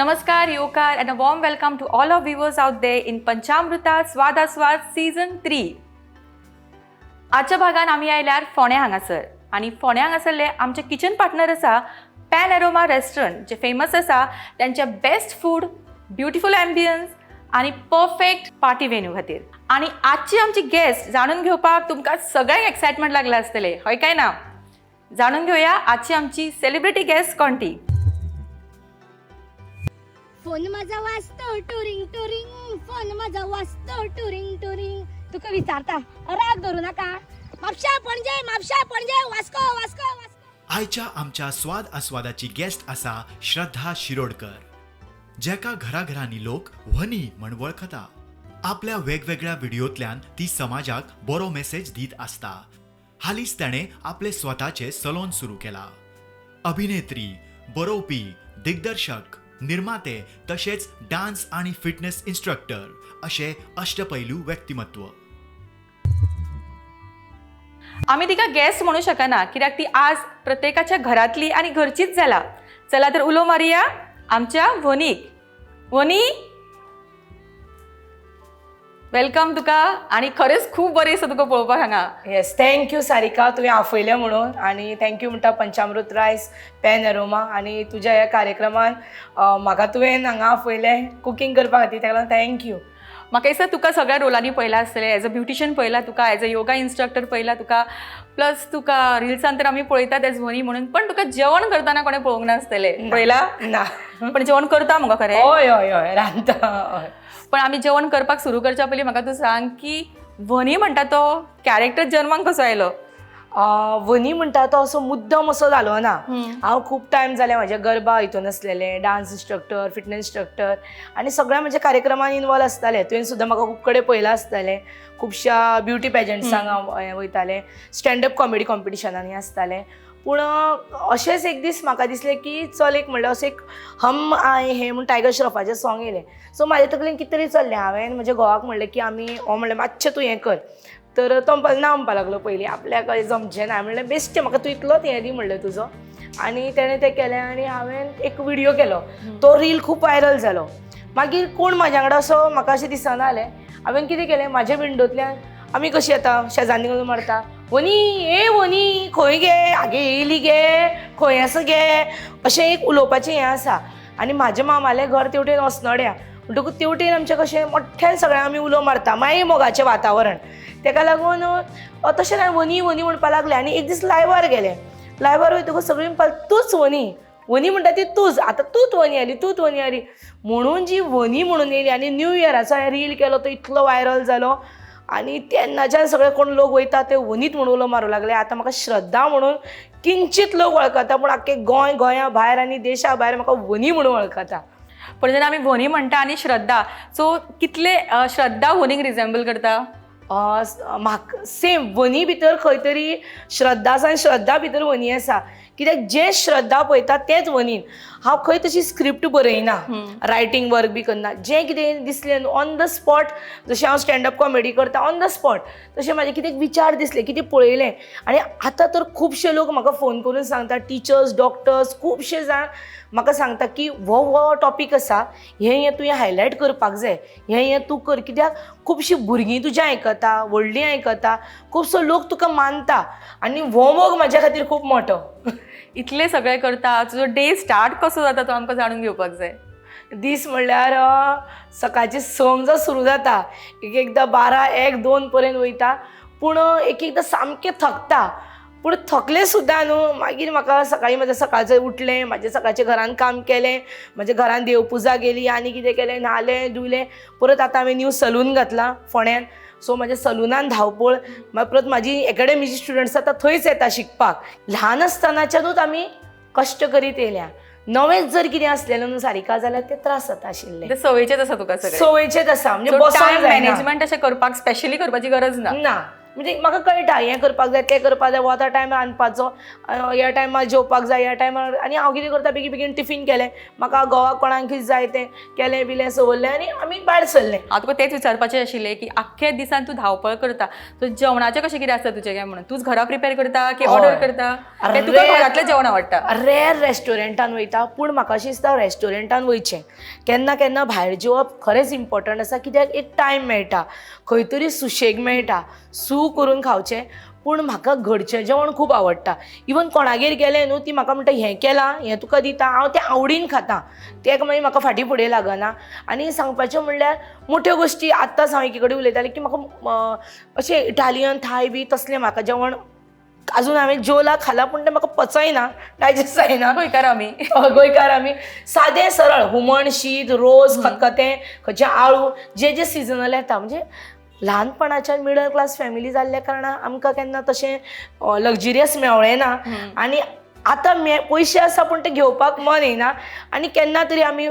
Namaskar, Yokar, and a warm welcome to all our viewers out there in Panchamrita Swadaswad Season 3. आजच्या भागान आमी आयल्यार फोंड्या हांगासर आनी फोंड्या हांगासरले आमचे किचन पार्टनर आसा पॅन एरोमा रेस्टॉरंट जे फेमस आसा त्यांचे बेस्ट फूड, ब्युटिफूल एम्बियन्स आनी परफेक्ट पार्टी वेन्यू खातीर. आनी आजची आमची गेस्ट जाणून घेवपाक तुमकां सगळ्यांक एक्सायटमेंट लागला आसतले, हय काय ना? जाणून घेवया आजची आमची सेलिब्रिटी गेस्ट कोण ती. फोन माझा वाजतो टुरिंग टुरिंग, फोन माझा वाजतो टुरिंग टुरिंग. तुका विचारता राग धरू नका. म्हापशा पणजे वास्को वास्को वास्को. आयच्या आमच्या स्वाद आस्वादाची गेस्ट आसा श्रद्धा शिरोडकर, जेका घराघरांनी लोक व्हनी म्हण वळखता. आपल्या वेगवेगळ्या व्हिडिओतल्यान ती समाजाक बरो मेसेज दीत आसता. हालींच ताणें आपले स्वताचे सलोन सुरू केला. अभिनेत्री, बरोवपी, दिग्दर्शक, निर्माते तशेंच डान्स आनी फिटनेस इन्स्ट्रक्टर अशे अष्टपैलू व्यक्तिमत्व. आम्ही तिका गेस्ट म्हणू शकना कित्याक ती आज प्रत्येकाच्या घरातली आणि घरचीच जाला. चला तर उलो मारुया आमच्या वनीक. वनी, वेलकम तुका. आणि खरेंच खूप बरें दिसता तुका पळोवपाक हांगा. येस, थँक्यू सारिका, तुवें आपयलें म्हणून. आनी थँक्यू म्हणटा पंचामृत रायस, पॅन एरोमा आनी तुज्या ह्या कार्यक्रमान म्हाका तुवें हांगा आपयलें कुकींग करपा खातीर, ताका लागून थँक्यू. म्हाका दिसता तुका सगळ्या रोलांनी पळयला आसतलें. एज अ ब्युटिशियन पळयला तुका, एज अ योगा इन्स्ट्रक्टर पळयला तुका, प्लस तुका रिल्सान तर आमी पळयतात एज वनी म्हणून. पण तुका जेवण करतना कोणें पळोवंक नासतलें, पळयला ना? पण जेवण करता मुगो खरें? हय हय हय, रांदता हय. पण आमी जेवण करपाक सुरू करच्या पयलीं म्हाका तूं सांग की वनी म्हणटा तो कॅरेक्टर जन्माक कसो आयलो? वनी म्हणटा तो असो मुद्दम असो जालो ना. हांव खूब टायम जालें म्हाज्या गरबा हितून आसलेलें, डान्स इन्स्ट्रक्टर, फिटनेस इन्स्ट्रक्टर आनी सगळ्या म्हज्या कार्यक्रमान इनवॉल्व आसतालें. तुवें सुद्दां म्हाका खूब कडेन पळयलां आसतलें. खुबश्या ब्युटी पेजंट्सांक हांव वयतालें, स्टँडअप कॉमेडी कॉम्पिटिशनांनी आसतालें. पूण अशेंच एक दीस म्हाका दिसलें की चल एक म्हणल्यार असो एक हम आय हे म्हूण टायगर श्रॉफाचें सॉंग येयलें. सो म्हाजे तकलेन कितें तरी चल्लें. हांवें म्हज्या घोवाक म्हणलें की आमी हो म्हणलें मातशें तूं हें कर. तर तो ना म्हणपाक लागलो पयलीं, आपल्याक जमचें ना. म्हणलें बेश्टें, म्हाका तूं इतलोच हें दी म्हणलें तुजो. आनी तेणें तें केलें आनी हांवें एक व्हिडियो केलो. तो रील खूब व्हायरल जालो. मागीर कोण म्हाज्या वांगडा असो म्हाका अशें दिसना जालें. हांवें कितें केलें, म्हाज्या विंडोंतल्यान आमी कशीं येता शेजान्नी करून मारता, वनी ए वनी खंय गे, आगे येयली गे, खंय आसा गे, अशें एक उलोवपाचें हें आसा. आनी म्हाजें मामालें घर तेवटेन osnodड्या, म्हणटकूच तेवटेन आमचें कशें मोठ्यान सगळ्यांक आमी उलो मारता, मागीर मोगाचें वातावरण. ताका लागून तशें हांवें वनी वनी म्हणपाक लागलें. आनी एक दीस लायव्हार गेलें. लायव्हार वयतकूच सगळीं म्हणपाक तूंच वनी, वनी म्हणटा ती तूंच, आतां तूंच वनी आली, तूंच वनी आली म्हणून जी वनी म्हणून येयली. आनी न्यू इयराचो हांवें रील केलो, तो इतलो व्हायरल जालो. आनी तेन्नाच्यान सगळे कोण लोक वयता ते वनीत म्हणून उलो मारूं लागले. आतां म्हाका श्रद्धा म्हणून किंचीत लोक वळखता, पूण आख्खें गोंया भायर आनी देशा भायर म्हाका वनी म्हणून वळखता. पण जेन्ना आमी वनी म्हणटा आनी श्रद्धा, सो कितले श्रद्धा वनीक रिझेंबल करता? म्हाका सेम वनी भितर खंय तरी श्रद्धा आसा आनी श्रद्धा भितर वनी आसा. कित्याक जें श्रद्धा पळयता तेंच वनीन. हांव खंय तशी स्क्रिप्ट बरयना, रायटींग वर्क बी करना. जें कितें दिसलें ऑन द स्पॉट, जशें हांव स्टँडअप कॉमेडी करता ऑन द स्पॉट, तशें म्हाजे कितें विचार दिसले, कितें पळयलें. आनी आतां तर खुबशे लोक म्हाका फोन करून सांगता, टिचर्स, डॉक्टर्स, खुबशे जाण म्हाका सांगता की हो टॉपीक आसा, हें तुवें हायलायट करपाक जाय, हें तूं कर. कित्याक खुबशीं भुरगीं तुजें आयकता, व्हडलीं आयकता, खुबसो लोक तुका मानता. आनी हो मोग म्हाज्या खातीर खूब मोठो. इतले सगळे करता, तुजो डे स्टार्ट कसो जाता तो आमकां जाणून घेवपाक जाय. दीस म्हणल्यार सकाळची 6 सुरू जाता, एकदां 12, 1, 2 पर्यंत वयता. पूण एकदां सामकें थकता. पूण थकलें सुद्दां न्हू, मागीर म्हाका सकाळीं म्हाजें सकाळचें उठलें, म्हाजें सकाळचें घरान काम केलें, म्हाज्या घरान देवपुजा गेली, आनी कितें केलें, न्हालें धुलें. परत आतां हांवें न्यू सलून घातलां फोंड्यान. सो म्हाज्या सलूनान धांवपळ. मागीर परत म्हाजी एकाडेमीची स्टुडंट्स आतां थंयच येता शिकपाक. ल्हान आसतनाच्यानूच आमी कश्ट करीत येयल्या. नवेंच जर कितें आसलेलें न्हू सारिका, जाल्यार ते त्रास जाता आशिल्ले. ते सवयीचेच आसा तुका सगळें? सवयीचेच आसा, म्हणजे बसोंक जायना. मॅनेजमेंट अशें करपाक स्पेशली करपाची गरज ना. ना, म्हणजे म्हाका कळटा हें करपाक जाय तें करपाक जाय वता टायमार रांदपाचो ह्या टायमार जेवपाक जाय ह्या टायमार आनी हांव कितें करता बेगीन बेगीन टिफीन केलें म्हाका घोवाक कोणाक कितें जाय तें केलें बिलें सवरलें आनी आमी भायर सरलें. हांव तुका तेच विचारपाचें आशिल्लें की आख्ख्या दिसान तूं धांवपळ करता सो जेवणाचें कशें कितें आसता तुजें काय म्हणून तूंच घरा प्रिपेर करता की ऑर्डर करता तें तुका घरांतलें जेवण आवडटा? रेर रेस्टॉरंटान वयता पूण म्हाका अशें दिसता रेस्टॉरंटान वयचें केन्ना केन्ना भायर जेवप खरेंच इम्पॉर्टंट आसा कित्याक एक टायम मेळटा खंय तरी सुशेग मेळटा सू करून खावचें. पूण म्हाका घरचें जेवण खूब आवडटा. इवन कोणागेर गेलें न्हू ती म्हाका म्हणटा हें केलां हें तुका दिता हांव तें आवडीन खातां तें मागीर म्हाका फाटीं फुडें लागना. आनी सांगपाचें म्हणल्यार मोठ्यो गोश्टी आत्तांच हांव एके कडेन उलयतालें की म्हाका अशें इटालियन थाय बी तसलें म्हाका जेवण अजून हांवें जेवला खाला पूण तें म्हाका पचयना डायजेस्ट जायना. गोंयकार आमी सादें सरळ हुमण शीत रोस खतखतें खंयचें आळू जे जे सिजनल येता म्हणजे ल्हानपणाच्यान मिडल क्लास फॅमिली जाल्ल्या कारणान आमकां केन्ना तशें लग्जरियस मेवळें ना आनी आतां पयशे आसा पूण ते घेवपाक मन येना. आनी केन्ना तरी आमी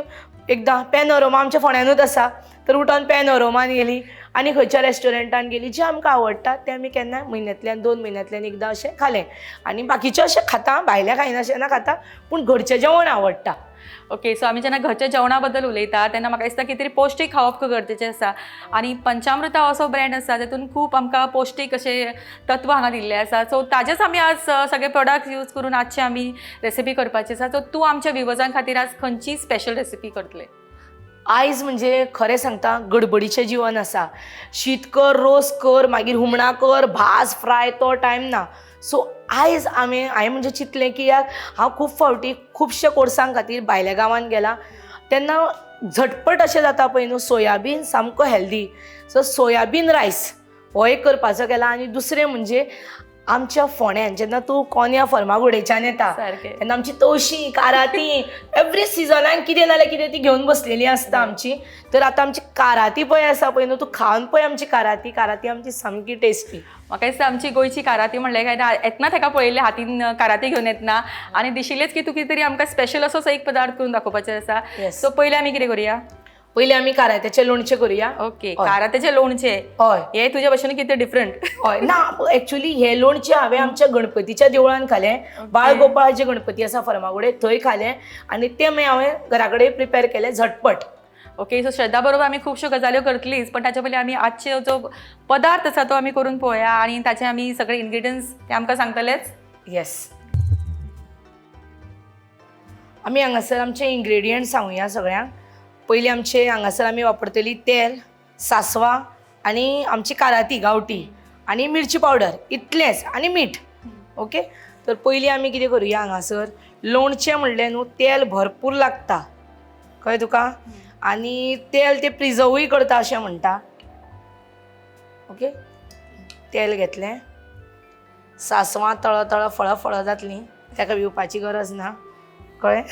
एकदां पॅनोरमा आमच्या फोंड्यानूच आसा तर उठोन पॅनोरोमान गेलीं आनी खंयच्या रेस्टॉरंटान गेलीं जें आमकां आवडटा तें आमी केन्ना म्हयन्यांतल्यान 2 म्हयन्यांतल्यान एकदां अशें खालें. आनी बाकीचें अशें खाता भायल्या खायना अशें ना खाता पूण घरचें जेवण आवडटा. ओके सो आमी जेन्ना घरच्या जेवणा बद्दल उलयता तेन्ना म्हाका दिसता कितें तरी पौश्टीक खावप खूब गरजेचें आसा आनी पंचामृता असो ब्रँड आसा तातूंत खूब आमकां पौश्टीक अशें तत्व हांगा दिल्लें आसा सो ताजेच आमी आज सगळे प्रोडक्ट्स यूज करून आजची आमी रेसिपी करपाची आसा. सो तूं आमच्या व्ह्युवर्सां खातीर आज खंयची स्पेशल रेसिपी करतलें? आयज म्हणजे खरें सांगता गडबडीचें जिवन आसा. शीत कर रोस कर मागीर हुमणा कर भाज फ्राय तो टायम ना. सो आयज हांवें म्हणजे चिंतलें की यार हांव खूब फावटी खुबशे कोर्सां खातीर भायल्या गांवांत गेलां तेन्ना झटपट अशें जाता पळय न्हू सोयाबीन सामको हेल्दी सो सोयाबीन रायस हो एक करपाचो केला. आनी दुसरें म्हणजे आमच्या फोंड्यान जेन्ना तूं कोन्या फर्मागुडेच्यान येता तेन्ना आमची तवशीं काराती एवरी सिजनाक कितें नाल्यार कितें ती घेवन बसलेली आसता आमची. तर आतां आमची काराती पळय आसा पळय न्हू तूं खावन पळय आमची काराती आमची सामकी टेस्टी. म्हाका दिसता आमची गोंयची काराती म्हणलें काय ना येतना ताका पळयलें हातीन काराती घेवन येतना आनी दिशिल्लेच की तूं कितें तरी आमकां स्पेशल असोच एक पदार्थ करून दाखोवपाचें आसा. सो पयलीं आमी कितें करुया? पयलीं आमी कारात्याचें लोणचें करुया. ओके कारात्याचें लोणचें हय हे तुज्या भशेन कितें डिफरंट? हय ना एक्चुअली हें लोणचें हांवें आमच्या गणपतीच्या देवळान खालें. बाळगोपाळ जे गणपती आसा फर्मागुडे थंय खालें आनी तें मागीर हांवें घरा कडेन प्रिपेर केलें झटपट. ओके सो श्रद्धा बरोबर आमी खुबश्यो गजाल्यो करतलीच पण ताचे पयलीं आमी आजचे जो पदार्थ आसा तो आमी करून पळोवया आनी ताचे आमी सगळे इन्ग्रिडियंट्स ते आमकां सांगतलेच. येस आमी हांगासर आमचे इन्ग्रेडियंट्स सांगुया सगळ्यांक. पयलीं आमचे हांगासर आमी वापरतली तेल सासवां आनी आमची काराती गांवठी आनी मिरची पावडर इतलेंच आनी मीठ. ओके तर पयलीं आमी कितें करुया हांगासर लोणचें म्हणलें न्हू तेल भरपूर लागता कळ्ळें तुका आनी तेल ते प्रिजर्वूय करता अशें म्हणटा. ओके तेल घेतलें सासवां तळ फळं जातलीं ताका भिवपाची गरज ना कळ्ळें.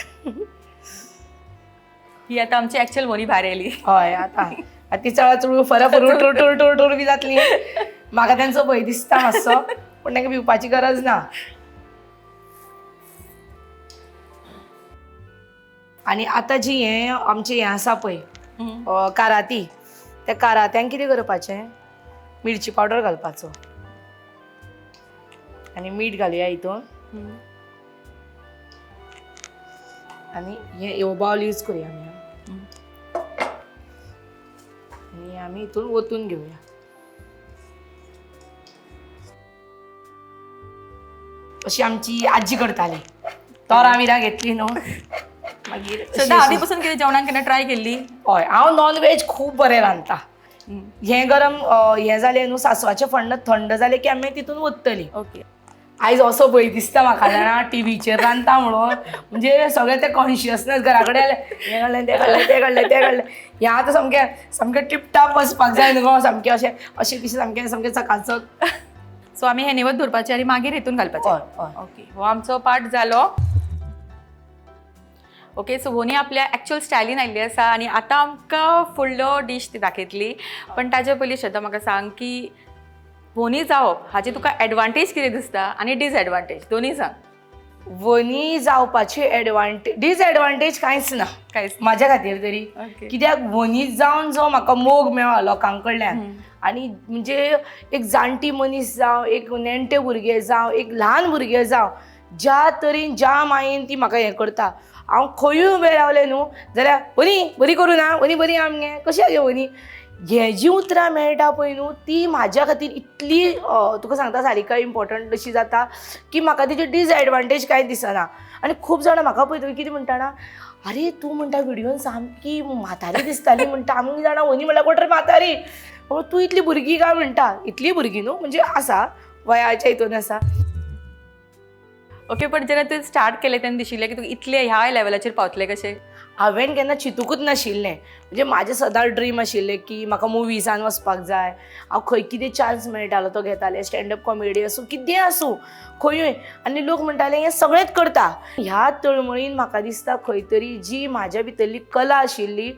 ही आतां आमची एक्चुअल मोरी भायर येयली. हय आतां ती चळचूळ फरक टूर बी जातली. म्हाका तांचो भंय दिसता मातसो पूण तांकां भिवपाची गरज ना. आनी आतां जी हें आमचें हें आसा पळय काराती त्या कारात्यांक कितें करपाचें मिरची पावडर घालपाचो आनी मीठ घालुया हितून आनी हे बावल यूज करुया आमी आमी हितून ओतून घेवया. अशी आमची आजी करताली तोरां बिरां घेतली न्हू मागीर सद्या आदी पासून कितें जेवणाक केन्ना ट्राय केल्ली? हय हांव नॉन वेज खूब बरें रांदता. हें गरम हें जालें न्हू सासवाचें फण्ण थंड जालें की आमी तितून ओततली. ओके आयज असो भंय दिसता म्हाका जाणा टीव्हीचेर रांदता म्हणून म्हणजे सगळें तें कॉन्शियसनस घरा कडेन हें घातलें तें घातलें हें आतां सामकें टिपटाप वचपाक जाय न्हू गो सामकें अशें कशें सामकें चकाचक. सो आमी हें निवत दवरपाचें आनी मागीर हितून घालपाचें. हय ओके हो आमचो पार्ट जालो. ओके सो होनी आपल्या एक्चुअल स्टायलीन आयिल्ली आसा आनी आतां आमकां फुडलो डीश ती दाखयतली पण ताचे पयलीं श्रद्धा म्हाका सांग की होनी जावप हाची तुका एडवांटेज कितें दिसता आनी डिसएडवांटेज दोनूय सांग. वनी जावपाची डिसएडवांटेज कांयच ना कांयच म्हाज्या खातीर तरी. ओके. कित्याक वनी जावन जो म्हाका मोग मेळ्ळो लोकां कडल्यान आनी म्हणजे एक जाणटी मनीस जावं, एक नेणटे भुरगे जावं, एक ल्हान भुरगे जावं, ज्या तरेन ज्या मायेन ती म्हाका हें करता, हांव खंयूय उबें रावलें न्हू जाल्यार वनी बरी करूं ना, वनी बरी आमगे कशें गे वनी, हें जी उतरां मेळटा पळय न्हू ती म्हाज्या खातीर इतली तुका सांगता सारिका इम्पॉर्टंट अशी जाता की म्हाका तेजी डिसएडवांटेज कांय दिसना. आनी खूब जाणां म्हाका पळयतकीर कितें म्हणटा ना, अरे तूं म्हणटा व्हिडियोन सामकी म्हातारी दिसताली म्हणटा, आमी जाणां वनी म्हणल्यार कोण रे म्हातारी, तूं इतली भुरगीं काय म्हणटा. इतली भुरगीं न्हू म्हणजे आसा वयाच्या हितून आसा. ओके, पण जेन्ना तुवें स्टार्ट केलें तेन्ना दिशिल्लें की तुका इतले ह्या लेवलाचेर पावतले कशें? हांवें केन्ना चिंतूकूच नाशिल्लें. म्हणजे म्हाजें सदांच ड्रीम आशिल्लें की म्हाका मुविजान वचपाक जाय, हांव खंय कितें चान्स मेळटालो तो घेतालें, स्टँडअप कॉमेडी आसूं कितें आसूं खंयूय. आनी लोक म्हणटाले हें सगळेंच करता. ह्या तळमळीन म्हाका दिसता खंय तरी जी म्हाज्या भितरली कला आशिल्ली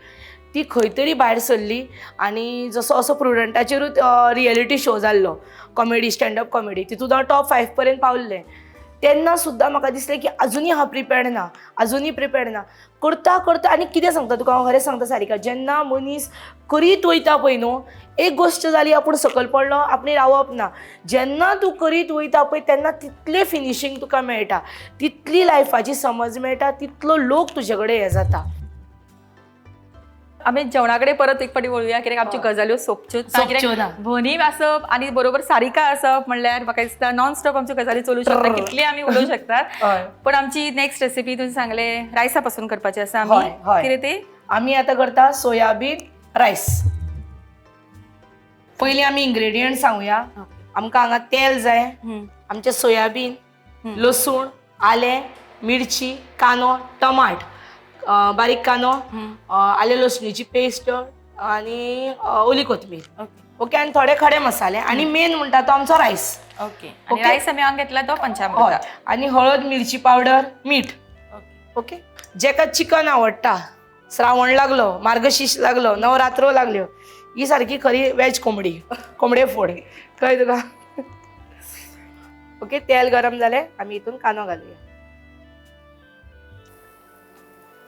ती खंय तरी भायर सरली. आनी जसो असो प्रुडंटाचेरूच रियलिटी शो जाल्लो कॉमेडी, स्टँडअप कॉमेडी, तितून हांव टॉप 5 पर्यंत पावल्लें. तेन्ना सुद्दां म्हाका दिसलें की अजुनी हांव प्रिपेर्ड ना, अजुनी प्रिपेर्ड ना. करता करता आनी कितें सांगता तुका हांव खरें सांगता सारिका, जेन्ना मनीस करीत वयता पळय न्हू, एक गोश्ट जाली आपूण सकयल पडलो आपणें रावप ना. जेन्ना तूं करीत वयता पळय तेन्ना तितलें फिनिशींग तुका मेळटा, तितली लायफाची समज मेळटा, तितलो लोक तुजे कडेन हें जाता. आमी जेवणा कडेन परत एक फावटी वळुया, कित्याक आमच्यो गजाल्यो सोंपच्योच ना. सोंपच्यो ना. कित्याक भनी आसप आनी बरोबर सारिका आसप म्हणल्यार म्हाका दिसता नॉन स्टॉप आमच्यो गजाली चलूं शकता, कितली आमी उलोवं शकतात. हय. पण आमची नेक्स्ट रेसिपी तुवें सांगलें रायसा पासून करपाची आसा हय, आमी. हय. कितें ती? आमी आतां करता सोयाबीन रायस. पयलीं आमी इन्ग्रेडियंट सांगुया. आमकां हांगा तेल जाय, आमचें सोयाबीन, लसूण, आलें, मिरची, कांदो, टमाट, बारीक कांदो, आले लसणीची पेस्ट आनी ओली कोथमीर. ओके, आनी थोडे खडे मसाले आनी मेन म्हणटा तो आमचो रायस. ओके. रायस आमी हांगा घेतला तो पंचामृता. हय. आनी हळद, मिरची पावडर, मीठ. ओके. जेका चिकन आवडटा, श्रावण लागलो, मार्गशीर्ष लागलो, नवरात्रो लागल्यो, ही सारकी खरी वेज कोंबडे फोड कळ्ळें तुका. ओके, तेल गरम जालें, आमी हितून कांदो घालुया.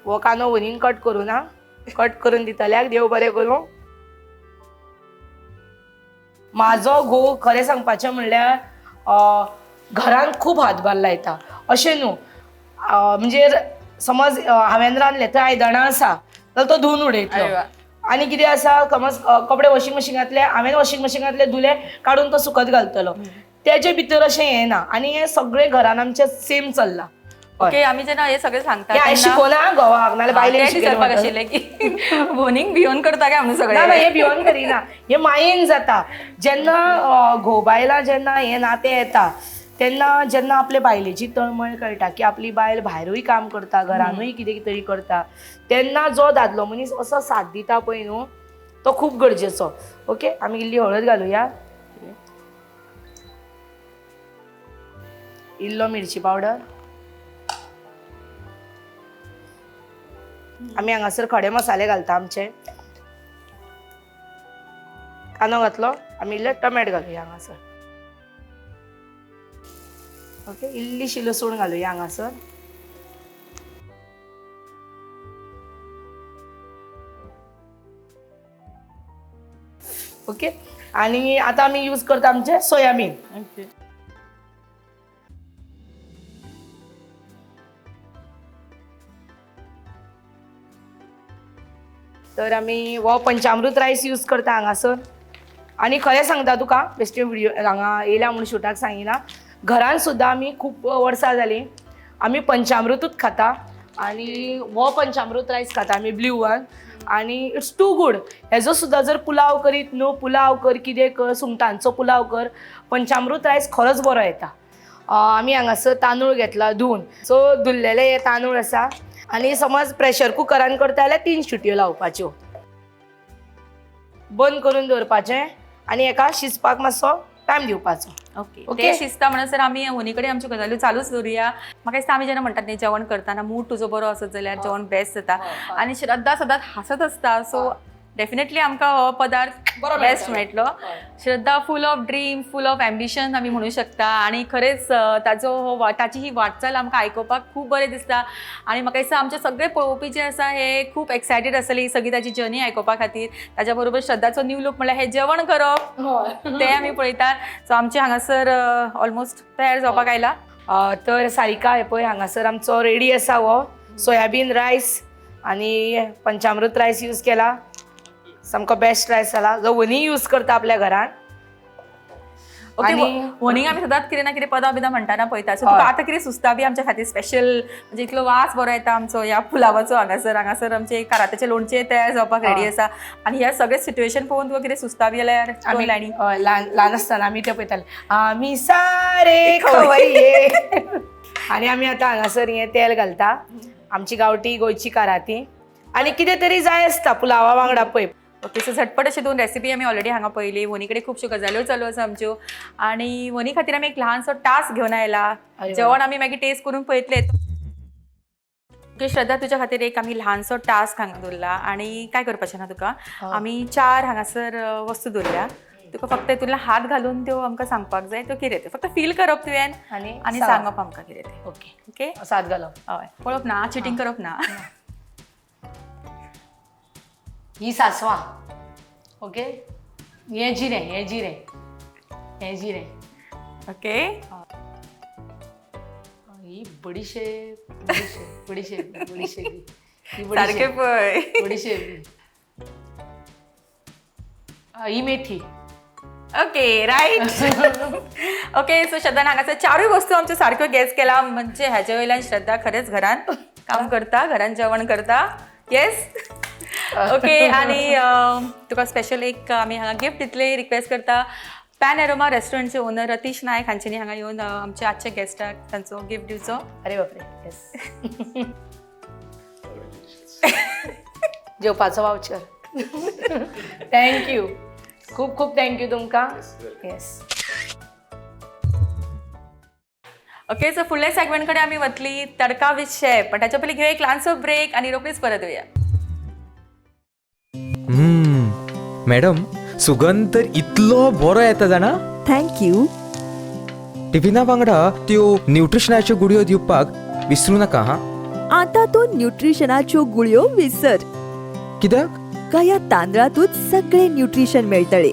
हो कांदो वनीन कट करून कट करून दितल्याक देव बरें करूं. म्हाजो घोव खरें सांगपाचें म्हणल्यार घरान खूब हातभार लायता अशें न्हू. म्हणजे समज हांवें रांदलें थंय आयदनां आसा जाल्यार तो धुवन उडयतलो. आनी कितें आसा समज कपडे वॉशिंग मशिनांतले हांवें वॉशिंग मशिनांतले धुले काडून तो सुकत घालतलो. तेजे भितर अशें हें ना. आनी हें सगळें घरान आमचें सेम चल्लां. ओके, आमी जेन्ना हे सगळें सांगता हांवें शिकोवना घोवाक नाल्यार बायलेक दिसपाक आशिल्लें की भोनीक भिवन करता काय म्हणून ना सगळें. हें भिवून करिना, हें मायेन जाता. जेन्ना घोव बायलां जेन्ना हें नातें येता तेन्ना जेन्ना आपले बायलेची तळमळ कळटा की आपली बायल भायरूय काम करता, घरानूय कितें तरी करता, तेन्ना जो दादलो मनीस असो साथ दिता पळय न्हू तो खूब गरजेचो. ओके, आमी इल्ली हळद घालुया, इल्लो मिरची पावडर, आमी हांगासर खडे मसाले घालता आमचे. कांदो घातलो, आमी इल्ले टोमॅट घालुया हांगासर. ओके, इल्लीशी लसूण घालुया हांगासर. ओके, आनी आतां आमी यूज करता आमचे सोयाबीन. तर आमी हो पंचामृत रायस यूज करता हांगासर. आनी खरें सांगता तुका बेश्टे व्हिडिओ हांगा येयल्या म्हणून शुटाक सांगिना, घरान सुद्दां आमी खूब वर्सां जालीं आमी पंचामृतूच खाता. आनी हो पंचामृत रायस खाता आमी ब्ल्यू वन. आनी इट्स टू गूड. हेजो सुद्दां जर पुलाव करीत न्हू, पुलाव कर, कितें कर, सुंगटांचो पुलाव कर, पंचामृत रायस खरोच बरो येता. आमी हांगासर तांदूळ घेतला धुवन. सो धुल्लेले हे तांदूळ आसा. आनी समज प्रेशर कुकरान करता जाल्यार 3 शिट्यो लावपाच्यो, बंद करून दवरपाचें आनी हेका शिजपाक मातसो टायम दिवपाचो. ओके, ते शिजता म्हणसर आमी होनी कडेन आमच्यो गजाल्यो चालूच दवरुया. म्हाका दिसता आमी जेन्ना म्हणटात न्ही जेवण करतना मूड तुजो बरो आसत जाल्यार जेवण बेस्ट जाता. आनी श्रद्धा सदांच हांसत आसता. सो डेफिनेटली आमकां हो पदार्थ बरो बेस्ट मेळटलो. मेळटलो. Shraddha full of dream, full of ambition आमी म्हणू शकता आणि खरेंच ताची ही वाटचाल आमकां आयकुपाक खूब बरें दिसता आणि म्हाका दिसता आमचे सगळे पळोवपी जे आसा हे खूब एक्सायटेड आसतली ही सगळी ताची जर्नी आयकुपा खातीर. ताच्या बरोबर श्रद्धाचो न्यू लूक म्हणल्यार हे जेवण करप ते आमी पळयतात. सो आमचे हांगासर ऑलमोस्ट तयार जावपाक आयला. तर सारिका हे पळय हांगासर आमचो रेडी आसा हो सोयाबीन रायस आणि पंचामृत रायस यूज केला. सामको बेस्ट रायस जाला जो वनी यूज करता आपल्या घरान. ओके, आणि होनींग आमी सदांच कितें ना कितें पदां बिदां म्हणटाना पळयता. सो तुका आतां कितें सुचता बी आमच्या खातीर स्पेशल, म्हणजे इतलो वास बरो येता आमचो ह्या पुलावाचो हांगासर आमचे कारात्याचे लोणचें तयार जावपाक रेडी आसा आणि ह्या सगळे सिच्युएशन पळोवन तुका कितें सुचता बी जाल्यार दोन लायनी. ल्हान आसतना आमी ते पळयताले आमी सारे खवय्ये आणि आमी आतां हांगासर हें तेल घालता आमची गांवठी गोंयची काराती आणि कितें तरी जाय आसता पुलावा वांगडा पळय. ओके, सो झटपट अशी 2 रेसिपी आमी ऑलरेडी हांगा पळयली. वनी कडेन खुबश्यो गजाल्यो चालू आसा आमच्यो आणि वनी खातीर आमी एक ल्हानसो टास्क घेवन आयला. अरे वा. जेवण आमी मागीर टेस्ट करून पळयतले. ओके श्रद्धा, तुज्या खातीर एक आमी ल्हानसो टास्क हांगा दवरला आणि काय करपाचें ना तुका. आमी 4 हांगासर वस्तू दवरल्या. तुका फक्त हितूंतल्यान हात घालून त्यो आमकां सांगपाक जाय त्यो कितें ते फक्त फील करप तुवें आणि सांगप आमकां कितें ते. ओके ओके, सात घालप. हय, पळोवप ना, चिटींग करप ना. ही सासवां. ओके, हे जिरें. ओके, ही बडीशेप. ही सारकें पळय. बडीशेप. ही मेथी. Okay, right. ओके, सो श्रद्धान हांगासर 4 वस्तू आमच्यो सारक्यो गॅस केला. म्हणजे हाचे वयल्यान श्रद्धा खरेंच घरान काम करता, घरान जेवण करता. येस. ओके, आणि तुका स्पेशल एक आमी हांगा गिफ्ट दितले रिक्वेस्ट करता. पॅन एरोमा रेस्टॉरंटचे ओनर रतीश नायक हांच्यानी हांगा येवन आमच्या आजच्या गेस्टाक तांचो गिफ्ट दिवचो. अरे बापरे, येस. जेवपाचो वावचर. थँक्यू, खूप खूप थँक्यू तुमकां. येस. ओके, सो फुडल्या सेगमेंट कडेन आमी वतली तडका विथ शेफ. पण ताच्या पयलीं घेवया एक ल्हानसो ब्रेक आणि रोखडीच परत येवया. मॅडम, सुगंध तर इतलो बरो येता जाणा. थँक्यू. टिफिना वांगडा त्यो न्यूट्रिशनाच्यो गुडयो दिवपाक विसरूं नाका हा. आता तो न्यूट्रिशनाच्यो गुळयो विसर. कित्याक? का या तांदळातूच सगळे न्यूट्रिशन मेळटले.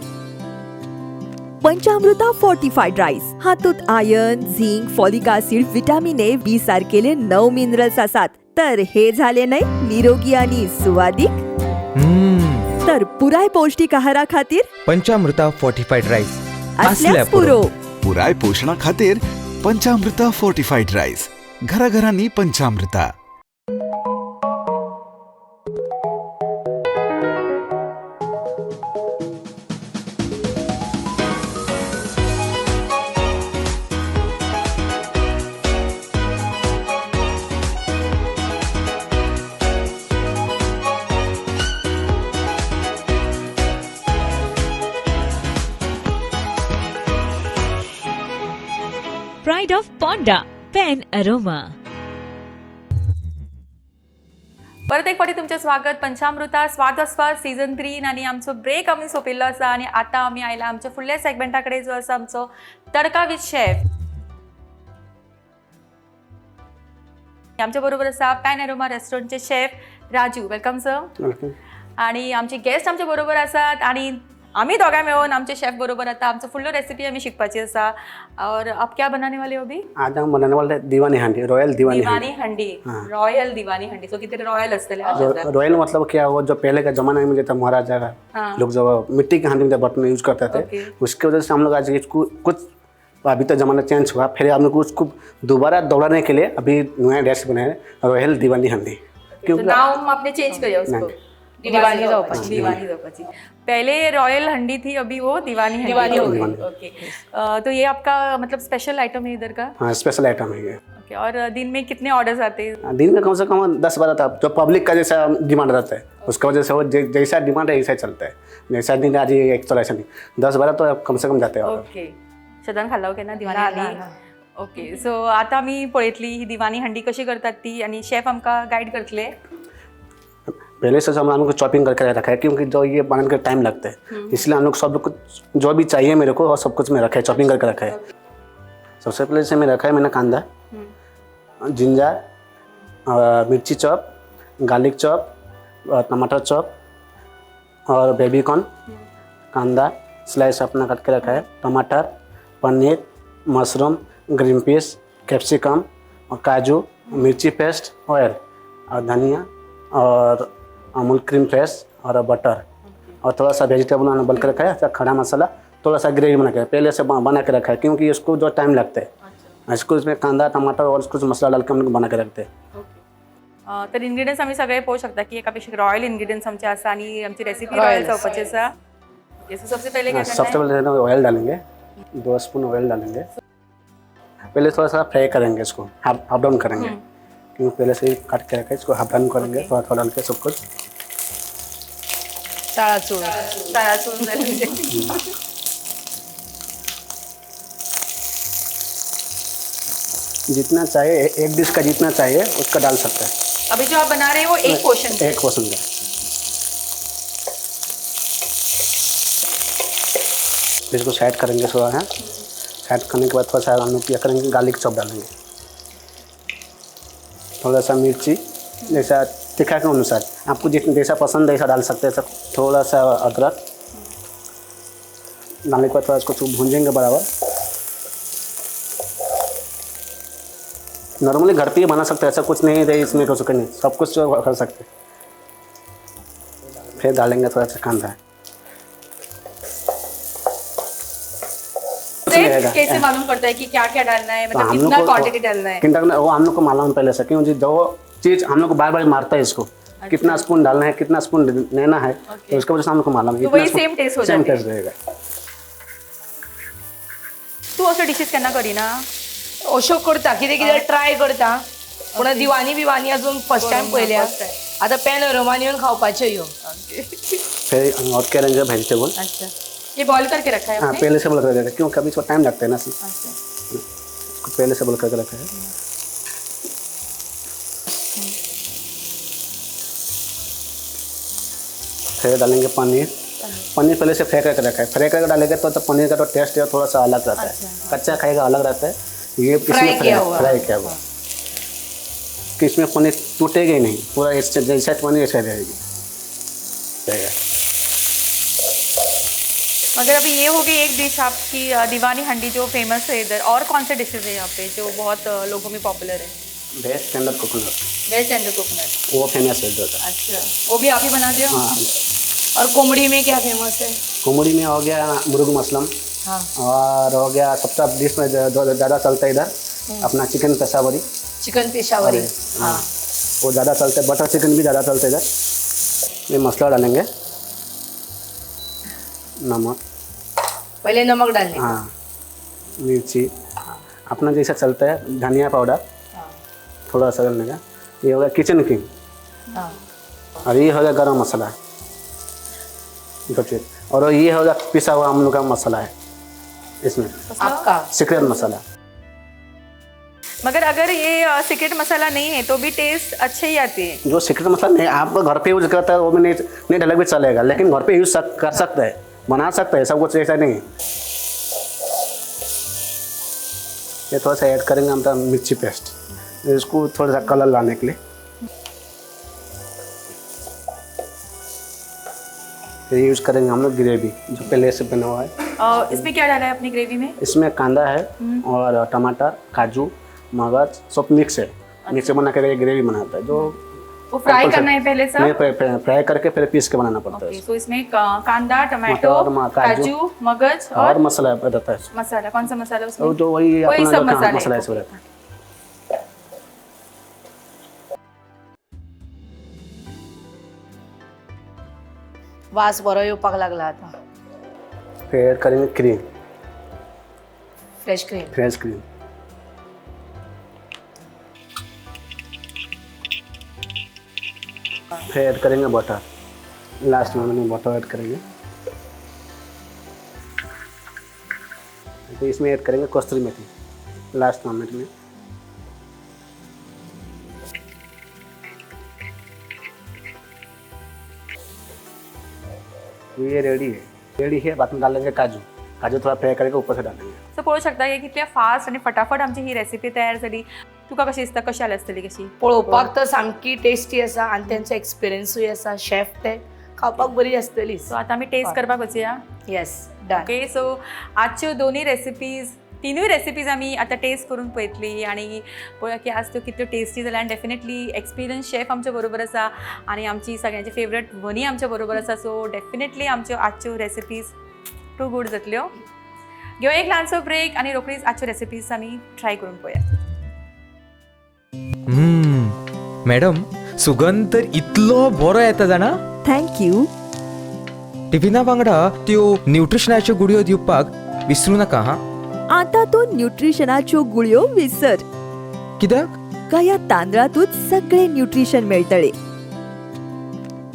पंचामृता फोर्टिफाईड राईस हातूंत iron, zinc, folic acid, vitamin A, B सारकेले 9 मिनरल्स आसात. तर हे झाले नाही निरोगी आणि सुवादिक. तर पुराय पौष्टिक आहारा खातीर पंचामृता फोर्टिफाईड राईस असल्यास पुरो. पुराय पोषणा खातीर पंचामृता फोर्टिफाईड राईस. घराघरांनी पंचामृता. Pride of Ponda, Pen Aroma. परत एक फावटी तुमचें स्वागत पंचामृता स्वाद सीझन 3 आणि आमचो ब्रेक आमी सोंपिल्लो आसा आणि आतां आमी आयला आमच्या फुडल्या सेगमेंटा कडेन जो आसा आमचो तडका विथ शेफ. आमच्या बरोबर आसा पॅन एरोमा रेस्टॉरंटचे शेफ राजू. Welcome sir. आणि आमचे गेस्ट आमच्या बरोबर आसात आणि आम्ही दोगां मेळून आमचे शेफ बरोबर आता आमचो फुडलो रेसिपी आमी शिकपाची आसा. और अब क्या बनाने वाले हो अभी? आज हम बनाने वाले हैं दीवानी हांडी, रॉयल दीवानी दीवानी हंडी. रॉयल दीवानी हंडी. सो कितने रॉयल असते. रॉयल मतलब क्या हुआ, जो पहले का जमाना में जब महाराजा लोग जो मिट्टी के हांडी में बर्तन यूज करते थे, उसकी वजह से हम लोग आज इसको कुछ अभी तो ज़माना चेंज हुआ, फिर हम लोग उसको दोबारा दोहराने के लिए अभी नया डिश बनाए रॉयल दीवानी हांडी. तो नाम आपने चेंज किया उसको दिवानी जावपाची. दीवानी जावपाची. पहले रॉयल हंडी थी, अभी वो दीवानी हो गई. ओके, तो ये आपका मतलब स्पेशल आइटम है इधर का? हाँ, स्पेशल आइटम है ये. ओके, और दिन में कितने ऑर्डर्स आते हैं? दिन में कम से कम 10-12 था. जो पब्लिक का जैसा डिमांड रहता है उसका वजह से वो जैसा डिमांड है ऐसा ही चलता है. जैसा दिन आज एक चला ऐसा नहीं, 10-12 तो कम से कम जाते हैं. ओके, शदान खाल्ला ओके ना दिवानी हंडी. ओके, सो आता आमी पळयतली ही दिवानी हंडी कशी करतात ती आणि शेफ आमकां गायड करतले. पहले से हम लोग चॉपिंग करके रखा है, क्योंकि जो ये बनाने के टाइम लगता है, इसलिए हम लोग सब कुछ जो भी चाहिए मेरे को और सब कुछ में रखा है, चॉपिंग करके रखा है। सबसे पहले से मैं रखा है मैंने कांदा, जिंजर, मिर्ची चॉप, गार्लिक चॉप, टमाटर चॉप और बेबी कॉर्न, कांदा स्लाइस अपना काट के रखा है, टमाटर, paneer, mushroom, green peas, capsicum और काजू, मिर्ची पेस्ट, ऑयल और धनिया और अमूल क्रीम फ्रेश और बटर और थोड़ा सा वेजिटेबल मैंने बन के रखा है, खड़ा मसाला, थोड़ा सा ग्रेवी बना के पहले से बना के रखा है, क्योंकि इसको जो टाइम लगता है इसको इसमें कांदा टमाटर और कुछ मसाला डाल के हम लोग बना के रखते हैं। तर इन्ग्रेडियंट्स आम्ही सगळे पळोवंक शकता की एकापेक्षा रॉयल इन्ग्रेडियंट्स आमचे आसा आणि आमची रेसिपी रॉयल जावपाची आसा। सो सबसे पहले क्या करना सबसे पहले ऑयल डालेंगे, 2 स्पून ऑयल डालेंगे। पहले थोड़ा सा फ्राई करेंगे, इसको हाफ डाउन करेंगे, क्योंकि पहले से ही काट के रखे इसको हाफ डाउन करेंगे, थोड़ा थोड़ा डाल के सब कुछ तळाचूर जितना चाहिए, एक डिश का जितना चाहिए उसका डाल सकते हैं। अभी जो आप बना रहे हैं वो एक पोर्शन एक पोर्शन का इसको साइड करेंगे थोड़ा है। साइड करने के बाद थोड़ा सा हम लोग क्या करेंगे, गार्लिक चॉप डालेंगे, थोड़ा सा मिर्ची, जैसा तीखा के अनुसार आपको जितना जैसा पसंद है ऐसा डाल सकते हैं सब। थोड़ा सा अदरक डालने के बाद थोड़ा इसको भूंजेंगे बराबर। नॉर्मली घर पे ही बना सकते हैं, ऐसा कुछ नहीं है इसमें कुछ नहीं, सब कुछ कर सकते हैं। फिर डालेंगे थोड़ा सा कांदा। कैसे मालूम पड़ता है कि क्या क्या डालना है, मतलब कितना क्वांटिटी डालना है? वो हम लोग को मालूम पहले से, क्योंकि जो चीज़ हम लोग को बार बार मारता है इसको, कितना स्पून डालना है, कितना स्पून लेना है, तो उसकी वजह से हम लोग को मालूम है। तो वही सेम टेस्ट हो जाता है, सेम टेस्ट रहेगा। तू असं डिशेस केन्ना करिना? अशोक करता, कितें कितें ट्राय करता, पूण दिवाणी बिवाणी अजून फर्स्ट टाइम पळयल्या। आतां पॅनोरमान येवन खावपाच्यो ह्यो। फिर और करेंगे वेजिटेबल। अच्छा, ये बॉईल करके रखा है हाँ, आपने? पहले से बोल करके रखा है, क्यों कभी इसको टाइम लगता है ना, इसको पहले से बोल करके रखा है। फिर डालेंगे पनीर। पनीर पहले से फ्राई करके रखा है, फ्राई करके डालेंगे तो पनीर का तो टेस्ट है थोड़ा सा अलग रहता है, कच्चा खाएगा अलग रहता है, ये फ्राई किया हुआ कि इसमें पनीर टूटेगा ही नहीं, पूरा जैसा पनीर ऐसा रहेगी। मगर अभी ये हो गई एक डिश आपकी दीवानी हंडी जो फेमस है इधर, और कौन से डिशेज है यहाँ पे जो बहुत लोगों में पॉपुलर है? Veg tender coconut, veg tender coconut, वो फेमस है इधर। अच्छा, वो भी आप ही बनाते हो? हाँ। और कोमड़ी में क्या फेमस है? कोमड़ी में हो गया मुर्ग मसलम, हाँ, और हो गया सबसे डिश में जो ज़्यादा चलता है इधर अपना चिकन पेशावरी। चिकन पेशावरी, हाँ, वो ज़्यादा चलता है। बटर चिकन भी ज़्यादा चलता है इधर। ये मसाला डालेंगे, नमक, पहले नमक डालने, हाँ, मिर्ची अपना जैसा चलता है, धनिया पाउडर थोड़ा सा डालने का। ये हो गया किचन किंग, हाँ, और ये हो गया गरम मसाला, और ये हो गया पिसा हुआ हम लोग का मसाला है इसमें, आपका सीक्रेट मसाला। मगर अगर ये सीक्रेट मसाला नहीं है तो भी टेस्ट अच्छे ही आती है। जो सीक्रेट मसाला नहीं आप घर पे यूज करता है वो भी नहीं डाला भी चलेगा, लेकिन घर पे यूज कर सकते हैं, बना सकते हैं, सब कुछ ऐसा नहीं है। ये थोड़ा सा ऐड करेंगे हम तो मिर्ची पेस्ट, इसको थोड़ा सा कलर लाने के लिए। ये यूज करेंगे हम लोग ग्रेवी जो पहले से बना हुआ है। इसमें क्या डाला है अपनी ग्रेवी में? इसमें कांदा है और टमाटर, काजू, मगज सब मिक्स है, मिक्स बना के ग्रेवी बनाता है। जो वो फ्राई करना है पहले से? फ्राई करके फिर पीस के बनाना पड़ता है। तो इसमें कांदा, टमाटो, काजू, मगज और मसाला रहता है। मसाला कौन सा मसाला उसमें? तो वही सब मसाला इसमें रहता है। वास बरो येवपाक लागला आता। फिर ऐड करेंगे cream, fresh cream, fresh cream. फिर ऐड करेंगे बटर, लास्ट में बटर ऐड करेंगे। तो इसमें ऐड करेंगे कस्तूरी मेथी लास्ट मोमेंट में। ये रेडी है बाद में डालेंगे काजू थोड़ा फ्राय करके ऊपर से डालेंगे. सो पळोवंक शकता की कितल्या फास्ट आनी फटाफट आमची ही रेसिपी तयार जाली. तुका कशी दिसता कशी जाली आसतली कशी? पळोवपाक तर सामकी टेस्टी आसा आनी तेंचो एक्सपिरियन्सूय आसा. शेफ ते खावपाक बरी आसतली. सो आतां आमी टेस्ट करपाक वचुया. Yes done. ओके सो आजच्यो दोन्ही रेसिपीज तिनूय रेसिपीज आमी आतां टेस्ट करून पळयतली आनी पळोवया की आज त्यो कितल्यो टेस्टी जाल्या. आनी डेफिनेटली एक्सपिरियन्स शेफ आमच्या बरोबर आसा आनी आमची सगळ्यांची फेवरेट वनी आमच्या बरोबर आसा. सो डेफिनेटली आमच्यो आजच्यो रेसिपीज टू गूड जातल्यो. घेऊ एक ल्हानसो ब्रेक आनी रोखडीच आजच्यो रेसिपीज आमी ट्राय करून पळोवया. मॅडम सुगंध तर इतलो बरो येता जाणा. थँक्यू. टिफिना वांगडा त्यो न्यूट्रिशनाच्यो गुडयो दिवपाक विसरू नाका हा. आता तो न्यूट्रिशनाच्यो गुळयो विसर. कित्याक? का या तांदळातूच सगळे न्यूट्रिशन मेळटले.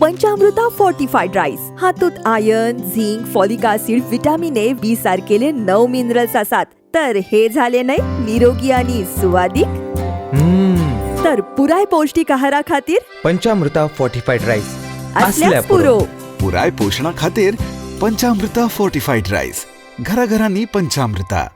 पंचामृता फोर्टिफाईड राईस हातूंत iron, zinc, folic acid, vitamin A, B सारकेले 9 मिनरल्स आसात. तर हे झाले नाही निरोगी आणि सुवादिक. तर पुराय पौष्टिक आहारा खातीर पंचामृता फोर्टिफाईड राईस असल्यास पुरो. पुराय पोषणा खातीर पंचामृता फोर्टिफाईड राईस. घराघरांनी पंचामृता.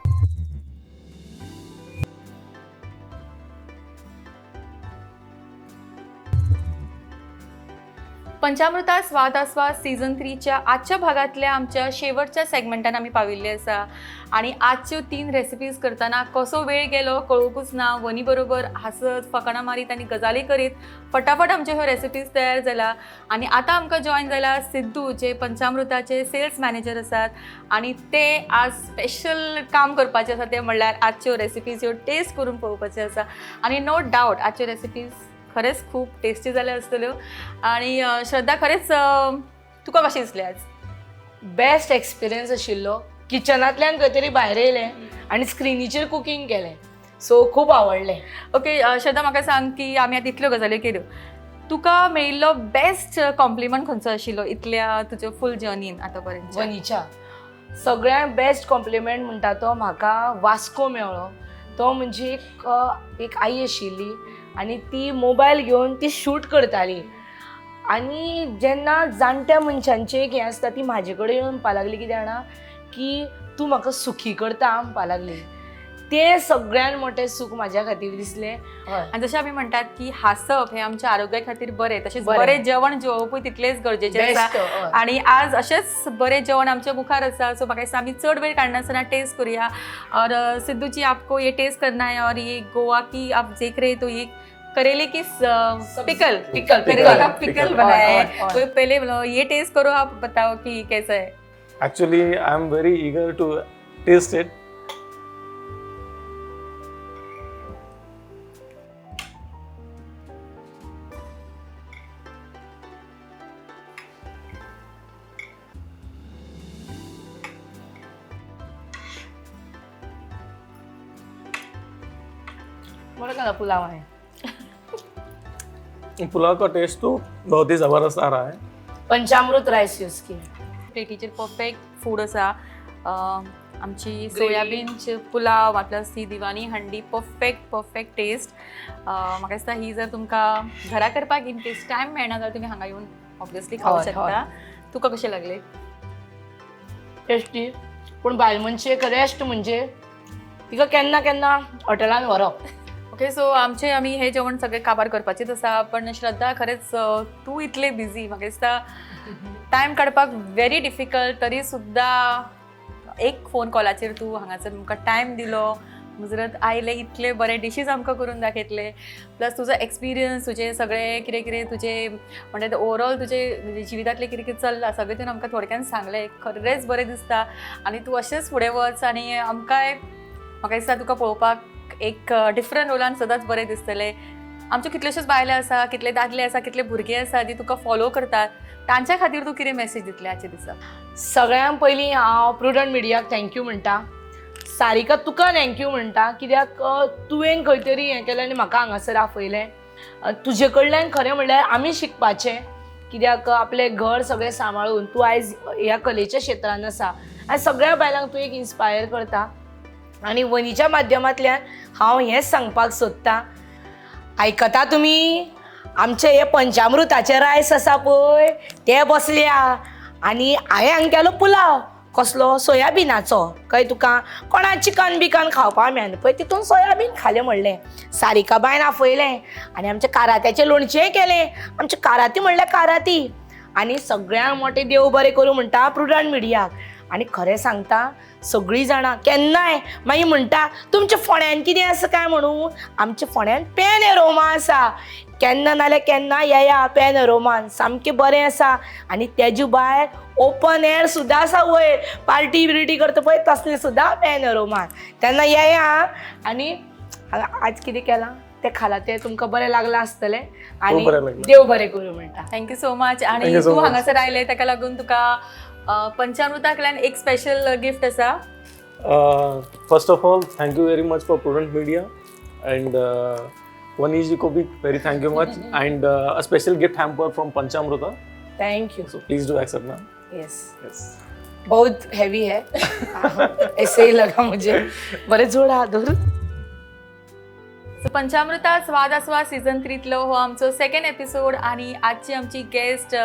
पंचामृता स्वाद आस्वाद सीझन 3च्या आजच्या भागातल्या आमच्या शेवटच्या सेगमेंटान आमी पाविल्ले आसा आनी आजच्यो 3 रेसिपीज करतना कसो वेळ गेलो कळोवंकूच ना. वनी बरोबर हासत फकाणां मारीत आनी गजाली करीत फटाफट आमच्यो ह्यो रेसिपीज तयार जाला. आनी आतां आमकां जॉइन जाला सिद्धू जे पंचामृताचे सेल्स मॅनेजर आसात आनी ते आज स्पेशल काम करपाचें आसा ते म्हणल्यार आजच्यो रेसिपीज ह्यो टेस्ट करून पळोवपाचे आसा. आनी नो डावट आजच्यो रेसिपीज खरेंच खूप टेस्टी जाल्या आसतल्यो. आणि श्रद्धा खरेंच तुका कशें दिसलें आज? बेस्ट एक्सपिरियन्स आशिल्लो. किचनांतल्यान खंय तरी भायर येयलें आनी स्क्रिनीचेर कुकींग केलें. सो खूब आवडलें. ओके श्रद्धा म्हाका सांग की आमी आतां इतल्यो गजाल्यो केल्यो. तुका मेळिल्लो बेस्ट कॉम्प्लिमेंट खंयचो आशिल्लो इतल्या तुज्या फूल जर्नीन आतां पर्यंत? वनीच्या सगळ्यात बेस्ट कॉम्प्लिमेंट म्हणटा तो म्हाका वास्को मेळ्ळो. तो म्हणजे एक आई आशिल्ली आनी ती मोबायल घेवन ती शूट करताली आनी जेन्ना जाणट्या मनशांचें एक हें आसता ती म्हाजे कडेन येवन म्हणपा लागली कितें जाणा की तूं म्हाका सुखी करता म्हणपा लागली. तें सगळ्यान मोठें सूख म्हाज्या खातीर दिसलें. आनी जशें आमी म्हणटात की हांसप हें आमच्या आरोग्या खातीर बरें तशेंच बरें जेवण जेवपूय तितलेंच गरजेचें आसा. आनी आज अशेंच बरें जेवण आमच्या मुखार आसा. सो म्हाका दिसता आमी चड वेळ काडनासतना टेस्ट करुया. और सिद्धू जी आपको ये टेस्ट करना है और ये गोवा की आप देख रहे तो ये करेले की करेले का पिकल बनाया है. तो पहले ये टेस्ट करो आप बताओ कि कैसा है. Actually, I'm very eager to taste it. बड़ा पुलाव है. पुलाव का टेस्ट तो बहुत ही ज़बरदस्त आ रहा है. पंचामृत राईस यूज केली. प्लेटीचेर परफेक्ट फूड आसा. आमची सोयाबीनचे पुलाव आपल्या ती दिवानी हंडी परफेक्ट टेस्ट. म्हाका दिसता ही जर तुमकां घरा करपाक इन केस टायम मेळना जाल्यार तुमी हांगा येवन ऑब्वियसली खावंक शकता. तुका कशें लागलें? टेस्टी. पूण बायल मनशेक रेस्ट म्हणजे तिका केन्ना केन्ना हॉटेलान व्हरप. ओके सो आमी हे जेवण सगळें काबार करपाचेंच आसा. पण श्रद्धा खरेंच तूं इतलें बिझी म्हाका दिसता टायम काडपाक व्हेरी डिफिकल्ट तरी सुद्दां एक फोन कॉलाचेर तूं हांगासर आमकां टायम दिलो. मुजरत आयले इतले बरे डिशीज आमकां करून दाखयतले. प्लस तुजो एक्सपिरियन्स तुजें सगळें कितें तुजें म्हणटा ओवरऑल तुजें जिवितांतलें कितें चल्लां सगळें तुवें आमकां थोडक्यान सांगलें. खरेंच बरें दिसता आनी तूं अशेंच फुडें वच आनी आमकांय म्हाका दिसता तुका पळोवपाक एक डिफरंट रोलान सदांच बरें दिसतलें. आमच्यो कितल्योश्योच बायले आसा कितले दादले आसा कितले भुरगे आसा ती तुका फॉलो करतात. तांच्या खातीर तूं कितें मेसेज दितलें आजच्या दिसा? सगळ्यां पयलीं हांव प्रुडंट मिडियाक थँक्यू म्हणटा. सारिका तुका थँक्यू म्हणटा कित्याक तुवें खंय तरी हें केलें आनी म्हाका हांगासर आपयलें. तुजे कडल्यान खरें म्हणल्यार आमी शिकपाचें कित्याक आपलें घर सगळें सांबाळून तूं आयज ह्या कलेच्या क्षेत्रांत आसा आनी सगळ्या बायलांक तूं एक इन्स्पायर करता. आनी वनीच्या माध्यमांतल्यान हांव हेंच सांगपाक सोदतां आयकता तुमी आमचे हे पंचामृताचे रायस आसा पळय ते बसल्या आनी हांवें हांगा केलो पुलाव कसलो सोयाबिनाचो कळ्ळें तुका कोणा चिकन बिकन खावपा मेळना पळय तितून सोयाबीन खालें म्हणलें सारिका बायन आफयलें आनी आमचें कारात्याचें लोणचेंय केलें आमचें काराती म्हणल्यार काराती आनी सगळ्यांक मोठें देव बरें करूं म्हणटा प्रुडंट मिडियाक आनी खरें सांगता सगळीं जाणां केन्नाय मागीर म्हणटा तुमच्या फोंड्यान कितें आसा काय म्हणून आमच्या फोंड्यान पॅन एरोमा आसा केन्ना नाल्यार केन्ना येया पॅन एरोमान सामकें बरें आसा आनी तेजे भायर ओपन एअर सुद्दां आसा वयर पार्टी बिर्टी करता पळय तसलें सुद्दां पॅन एरोमान तेन्ना येया आनी आज कितें केलां तें खाला तें तुमकां बरें लागलां आसतलें आनी देव बरें करूं म्हणटा थँक्यू सो मच आणि तू हांगासर आयले ताका लागून तुका पंचामृताकडल्यान एक स्पेशल गिफ्ट आसा. First of all, thank you very much for Prudent Media, and Vaniji Kobi, very thank you much, and a special gift hamper from Panchamrita. Thank you. So please do accept now. Yes Yes. बहुत heavy है ऐसे ही लगा मुझे बरे जोडा धर. So पंचामृता स्वाद आस्वाद सीझन 3तलो हो आमचो सेकंड एपिसोड आणि आजची आमची गेस्ट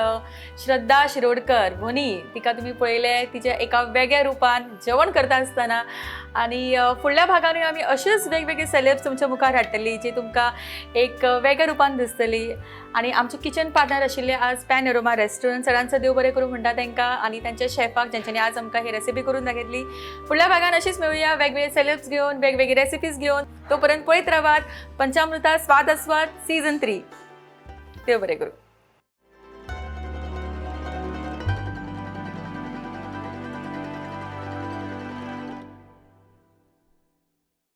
श्रद्धा शिरोडकर वनी तिका तुम्ही पळयलें तिच्या एका वेगळ्या रुपान जेवण करता आसतना आणि फुडल्या भागांनी आमी अशीच वेगवेगळी सेलेब्स तुमच्या मुखार हाडटली जी तुमकां एक वेगळ्या रुपान दिसतली आणि आमचे किचन पार्टनर आशिल्ले आज पॅन एरोमा रेस्टॉरंट सगळ्यांचं देव बरें करूं म्हणटा तांकां आणि त्यांच्या शेफाक जेंच्यांनी आज आमकां ही रेसिपी करून दाखयतली. फुडल्या भागान अशीच मेळुया वेगवेगळे सेलेब्स घेवन वेगवेगळी रेसिपीज घेवन. तोपर्यंत पळयत रावात पंचामृता स्वाद आस्वाद सीझन 3. देव बरें करूं.